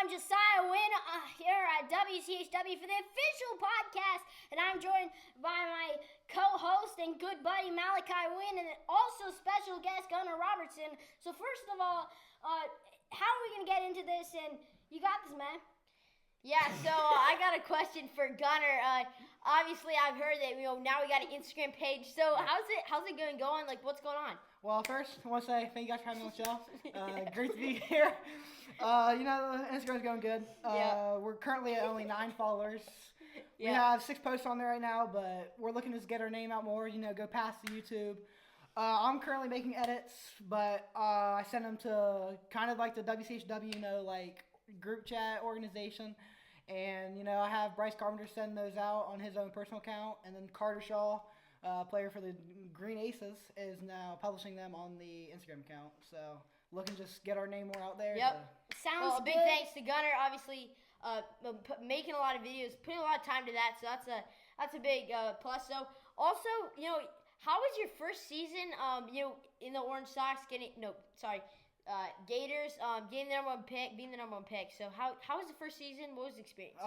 I'm Josiah Wynn here at WCHW for the official podcast, and I'm joined by my co-host and good buddy Malachi Wynn, and also special guest Gunnar Robertson. So first of all, how are we going to get into this? And you got this, man. Yeah, so I got a question for Gunnar. Obviously, I've heard that now we got an Instagram page. So how's it going? Like, what's going on? Well, first, I want to say thank you guys for having me on the show. Great to be here. Instagram's going good. We're currently at only 9 followers. We have 6 posts on there right now, but we're looking to just get our name out more, go past the YouTube. I'm currently making edits, but I send them to kind of like the WCHW, like group chat organization. And, I have Bryce Carpenter send those out on his own personal account. And then Carter Shaw, player for the Green Aces, is now publishing them on the Instagram account. So looking to just get our name more out there. Yep. Sounds good. Big thanks to Gunnar, obviously, making a lot of videos, putting a lot of time to that. So that's a big plus. So also, how was your first season? In the Orange Sox Gators, getting the number one pick, being the number one pick. So how was the first season? What was the experience?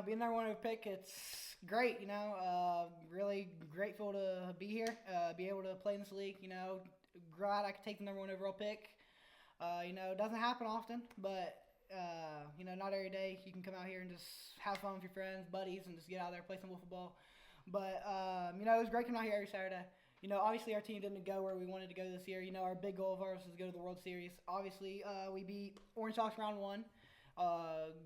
Being the number one pick, it's great. Really grateful to be here, be able to play in this league. Glad I could take the number one overall pick. It doesn't happen often, but not every day you can come out here and just have fun with your friends, buddies, and just get out there and play some wiffleball. But it was great coming out here every Saturday. Obviously our team didn't go where we wanted to go this year. Our big goal of ours was to go to the World Series. Obviously, we beat Orange Sox round 1.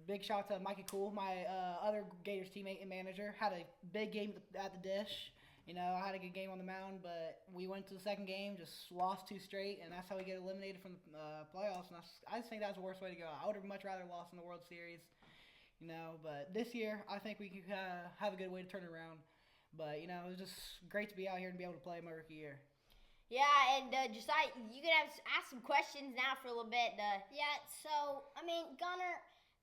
Big shout out to Mikey Cool, my other Gators teammate and manager. Had a big game at the dish. I had a good game on the mound, but we went to the second game, just lost 2 straight, and that's how we get eliminated from the playoffs. And I just think that was the worst way to go. I would have much rather lost in the World Series, But this year, I think we could have a good way to turn it around. But, it was just great to be out here and be able to play my rookie year. Yeah, and Josiah, you can ask some questions now for a little bit. Gunnar,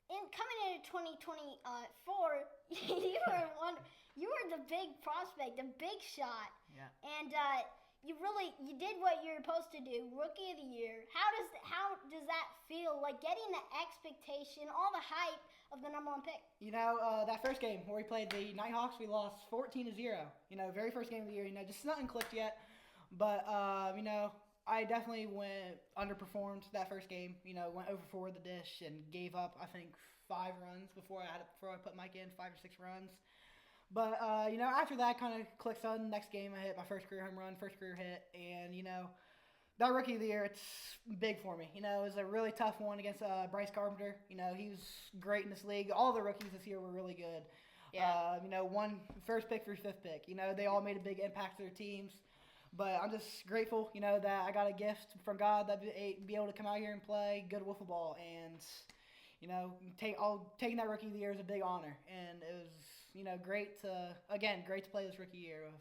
coming into 2024, you were the big prospect, the big shot. Yeah. And you did what you're supposed to do, Rookie of the Year. How does that feel? Like getting the expectation, all the hype of the number one pick. That first game where we played the Nighthawks, we lost 14-0. Very first game of the year. Just nothing clicked yet. But I definitely underperformed that first game. Went over 4 with the dish and gave up, I think, 5 runs before I put Mike in, 5 or 6 runs. But after that kind of clicked on. Next game I hit my first career home run, first career hit, and that Rookie of the Year, it's big for me. It was a really tough one against Bryce Carpenter. He was great in this league. All the rookies this year were really good. Yeah. One first pick through 5th pick. They all made a big impact to their teams. But I'm just grateful, that I got a gift from God that be able to come out here and play good wiffleball. And, taking that Rookie of the Year is a big honor. And it was, great to play this rookie year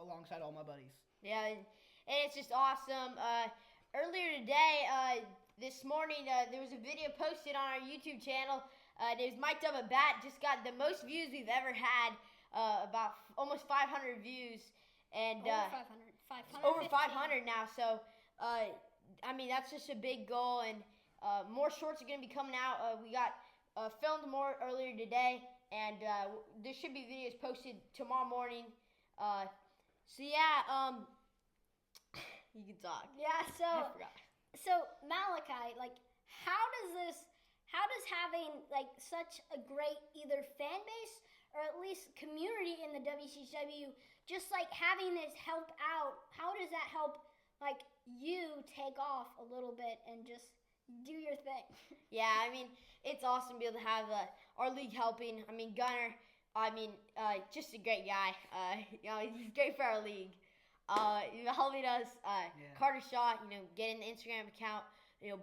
alongside all my buddies. Yeah, and it's just awesome. Earlier today, this morning, there was a video posted on our YouTube channel. It was Mic'd Up a Bat. Just got the most views we've ever had, about almost 500 views. And over 500. Over 500 now. So, that's just a big goal. And more shorts are going to be coming out. We got filmed more earlier today. And there should be videos posted tomorrow morning. You can talk. Yeah, I forgot. So Malachi, how does having such a great either fan base or at least community in the WCHW, just having this help out, how does that help you take off a little bit and just do your thing? Yeah, it's awesome to be able to have our league helping. Gunnar, just a great guy. He's great for our league. Helping us. Carter Shaw, getting the Instagram account.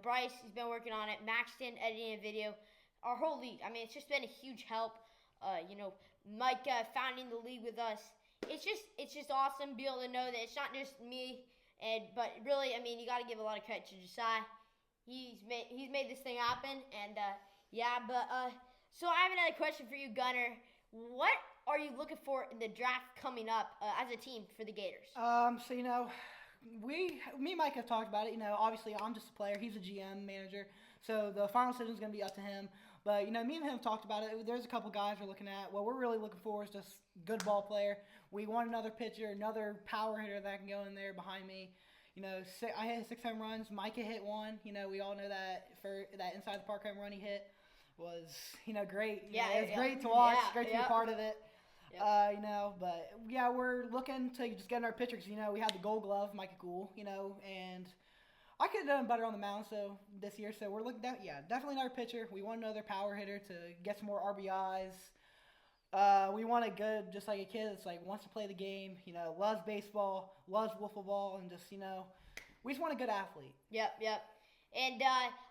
Bryce, he's been working on it. Maxton, editing a video. Our whole league. It's just been a huge help. Mike founding the league with us. It's just awesome to be able to know that it's not just me, but really, you got to give a lot of credit to Josiah. He's made this thing happen, and so I have another question for you, Gunnar. What are you looking for in the draft coming up as a team for the Gators? Me and Mike have talked about it. Obviously I'm just a player. He's a GM manager. So the final decision is going to be up to him. But, me and him talked about it. There's a couple guys we're looking at. What we're really looking for is just good ball player. We want another pitcher, another power hitter that can go in there behind me. I hit 6 home runs. Micah hit 1. We all know that for that inside the park home run he hit was, great. It was great to watch. Great to be a part of it. Yep. But we're looking to just get in our pitcher because, we have the Gold Glove, Micah Cool, and I could have done better on the mound this year. So we're looking at, definitely another pitcher. We want another power hitter to get some more RBIs. We want a good, just like a kid that's wants to play the game, loves baseball, loves wiffleball, and just, we just want a good athlete. Yep. And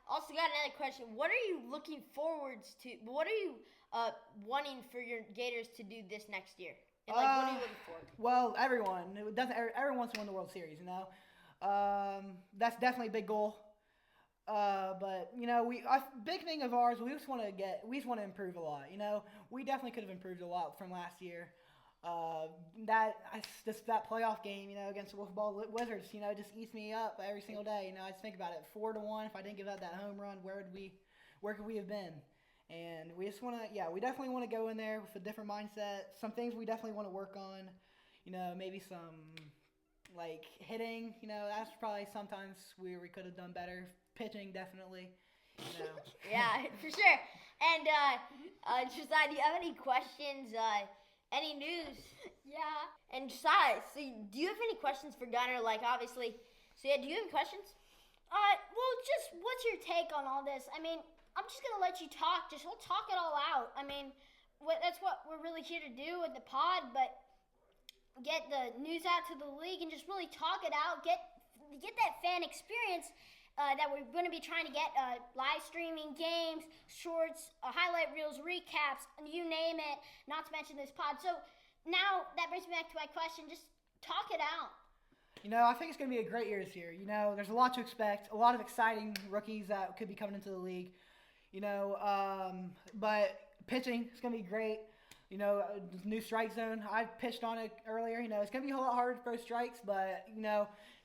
also got another question. What are you looking forwards to? What are you wanting for your Gators to do this next year? And what are you looking for? Well, everyone wants to win the World Series. That's definitely a big goal. But big thing of ours, we just want to improve a lot. We definitely could have improved a lot from last year. That playoff game, against the Wiffleball Wizards, just eats me up every single day. I just think about it, 4-1. If I didn't give up that home run, where could we have been? And we just want to, we definitely want to go in there with a different mindset. Some things we definitely want to work on. Maybe some hitting. That's probably sometimes we could have done better. Pitching, definitely. Yeah, for sure. And Josiah, do you have any questions? Any news? Yeah. And Josiah, so do you have any questions for Gunner? Obviously. So do you have any questions? Well, just what's your take on all this? I'm just gonna let you talk. We'll talk it all out. That's what we're really here to do with the pod. But get the news out to the league and just really talk it out. Get that fan experience. That we're going to be trying to get live streaming games, shorts, highlight reels, recaps, you name it, not to mention this pod. So now that brings me back to my question. Just talk it out. I think it's going to be a great year this year. There's a lot to expect, a lot of exciting rookies that could be coming into the league. But pitching is going to be great. New strike zone. I pitched on it earlier. It's going to be a lot harder to throw strikes, but,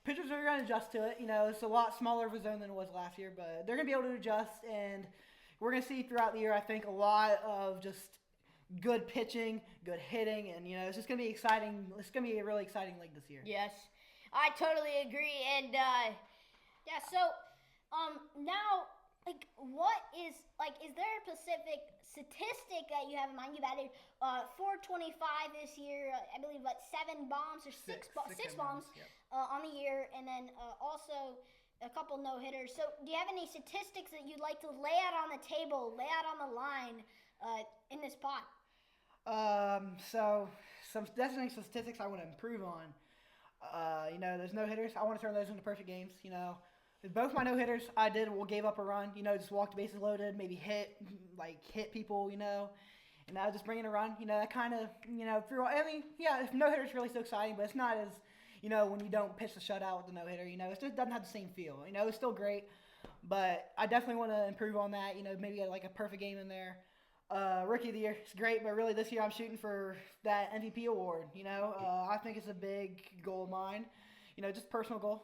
pitchers are going to adjust to it. It's a lot smaller of a zone than it was last year, but they're going to be able to adjust, and we're going to see throughout the year, I think, a lot of just good pitching, good hitting, and, it's just going to be exciting. It's going to be a really exciting league this year. Yes, I totally agree, and, now, is there a specific statistic that you have in mind? You've added 425 this year, I believe, 7 bombs or six bombs on the year, and then also a couple no-hitters. So do you have any statistics that you'd like to lay out on the table, lay out on the line in this pot? So definitely some statistics I want to improve on. There's no-hitters. I want to turn those into perfect games, Both my no-hitters I gave up a run, just walked bases loaded, maybe hit people, and I was just bringing a run, that kind of, no-hitter's really so exciting, but it's not as, when you don't pitch the shutout with the no-hitter, it just doesn't have the same feel, it's still great, but I definitely want to improve on that, maybe a perfect game in there. Rookie of the year, it's great, but really this year I'm shooting for that MVP award, I think it's a big goal of mine. Just personal goal.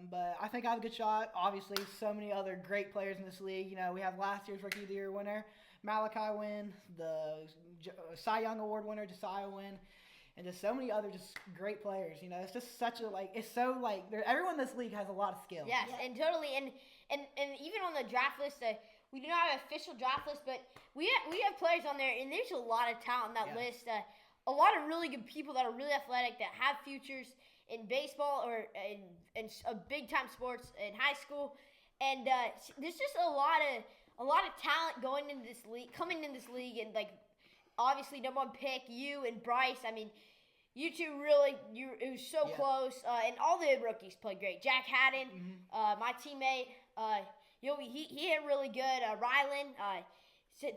But I think I have a good shot. Obviously, so many other great players in this league. We have last year's Rookie of the Year winner, Malachi win, the Cy Young Award winner, Josiah win, and just so many other just great players. It's just such a, everyone in this league has a lot of skill. Yes, and totally. And even on the draft list, we do not have an official draft list, but we have players on there, and there's a lot of talent on that list. A lot of really good people that are really athletic, that have futures in baseball or in big-time sports in high school, and there's just a lot of talent coming into this league, and obviously number one pick, you and Bryce. You two really, it was so close, and all the rookies played great. Jack Haddon, my teammate, he hit really good. Rylan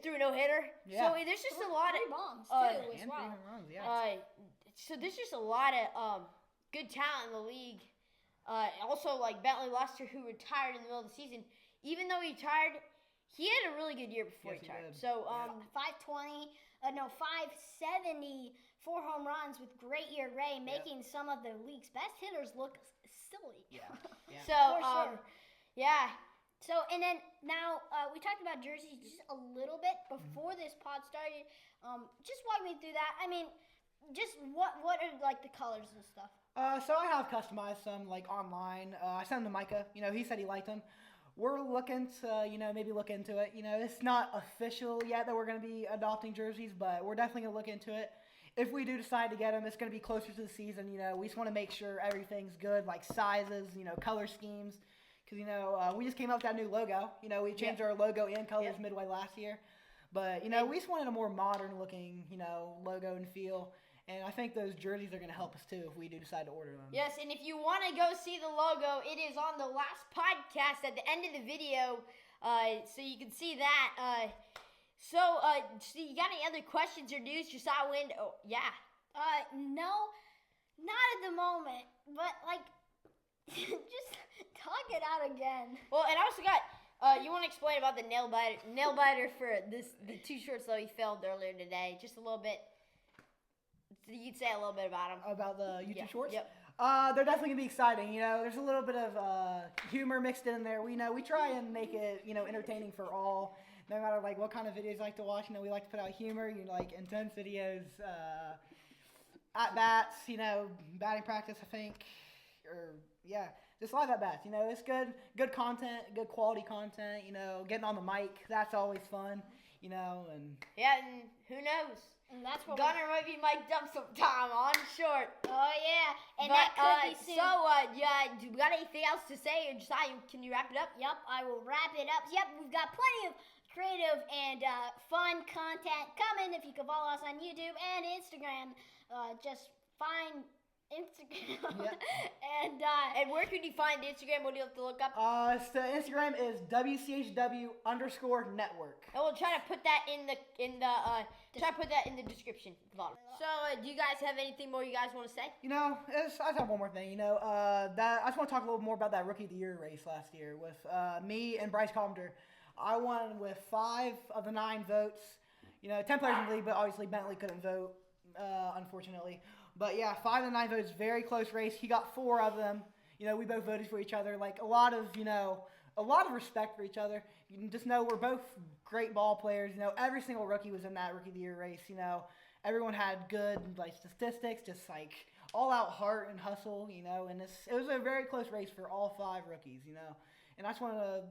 threw a no-hitter. Yeah. So there's just a lot of bombs too as well. Runs, so there's just a lot of good talent in the league. Also, Bentley Lester, who retired in the middle of the season. Even though he retired, he had a really good year before he retired. So, 570, 4 home runs with great year Ray, making some of the league's best hitters look silly. Yeah. So, For sure. yeah. So, and then now we talked about jerseys just a little bit before this pod started. Just walk me through that. I mean, just what are like the colors and stuff? So I have customized some like online. I sent them to Micah. He said he liked them. We're looking to, maybe look into it. It's not official yet that we're going to be adopting jerseys, but we're definitely going to look into it. If we do decide to get them, it's going to be closer to the season. We just want to make sure everything's good, like sizes, color schemes. Because, we just came up with that new logo. We changed our logo and colors midway last year. But, we just wanted a more modern looking, logo and feel. And I think those jerseys are going to help us, too, if we do decide to order them. Yes, and if you want to go see the logo, it is on the last podcast at the end of the video, so you can see that. So you got any other questions or news? Josiah Wind? Oh, yeah. No, not at the moment. But, just talk it out again. Well, and I also got, you want to explain about the nail biter for the two shorts that we filmed earlier today, just a little bit. You'd say a little bit about them. About the YouTube shorts? Yep. They're definitely going to be exciting. There's a little bit of humor mixed in there. We try and make it, entertaining for all. No matter, what kind of videos you like to watch. We like to put out humor, intense videos, at-bats, batting practice, I think. Just live at-bats. It's good content, good quality content, getting on the mic. That's always fun, and... Yeah, and who knows? And that's what Gunner maybe might dump some time on short. Oh, yeah. And that could be soon. So, do we got anything else to say? Or Josiah, can you wrap it up? Yep, I will wrap it up. Yep, we've got plenty of creative and fun content coming. If you can follow us on YouTube and Instagram, just find Instagram. Yep. And where can you find Instagram? What do you have to look up? So Instagram is WCHW_network. And we'll try to put that in the description. So, do you guys have anything more you guys want to say? I just have one more thing. I just want to talk a little more about that Rookie of the Year race last year with me and Bryce Carpenter. I won with 5 of the 9 votes. 10 players in the league, but obviously Bentley couldn't vote, unfortunately. But yeah, 5 of the 9 votes, very close race. He got 4 of them. We both voted for each other. A lot of respect for each other. You can just know we're both great ball players. Every single rookie was in that Rookie of the Year race. Everyone had good statistics, just all out heart and hustle. And it was a very close race for all 5 rookies. And I just wanted to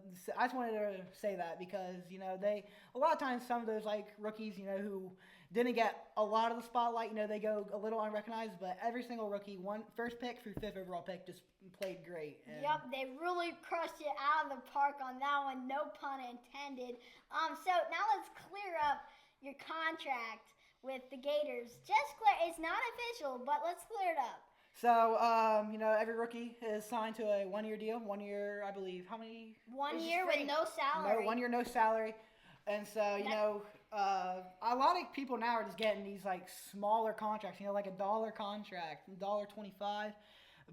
say that because a lot of times some of those rookies who didn't get a lot of the spotlight, they go a little unrecognized, but every single rookie, first pick through 5th overall pick, just played great. And yep, they really crushed it out of the park on that one, no pun intended. So now let's clear up your contract with the Gators. It's not official, but let's clear it up. So, every rookie is signed to a 1-year deal. 1 year, I believe. How many? 1 year with no salary. No, 1 year, no salary. And so, a lot of people now are just getting these smaller contracts, like $1 contract, $1.25.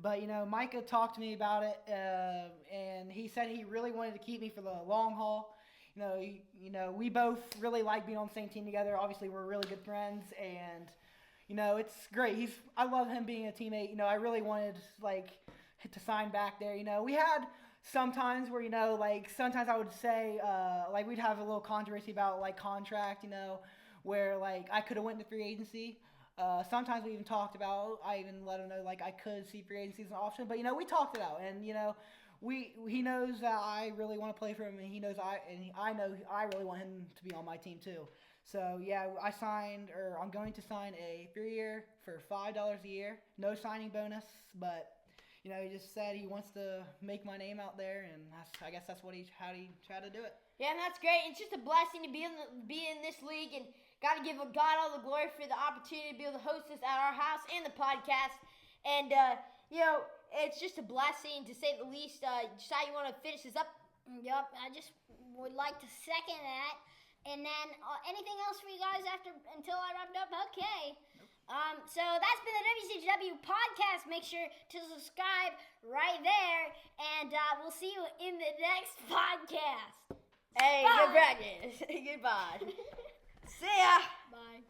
But Micah talked to me about it, and he said he really wanted to keep me for the long haul. We both really like being on the same team together. Obviously, we're really good friends, and it's great. I love him being a teammate. I really wanted to sign back there. We had sometimes where sometimes I would say we'd have a little controversy about contract, where I could have went to free agency. Sometimes we even talked about, I even let him know I could see free agency as an option, but we talked it out, and he knows that I really want to play for him, and I know I really want him to be on my team too. So yeah, I'm going to sign a 3-year for $5 a year, no signing bonus, but he just said he wants to make my name out there, and I guess that's how he tried to do it. Yeah, and that's great. It's just a blessing to be in this league, and got to give God all the glory for the opportunity to be able to host this at our house and the podcast. And it's just a blessing to say the least. Josiah, you want to finish this up? Yup, I just would like to second that. And then anything else for you guys until I wrapped up? Okay. So that's been the WCHW podcast. Make sure to subscribe right there, and we'll see you in the next podcast. Hey, Bye. good practice. Goodbye. See ya. Bye.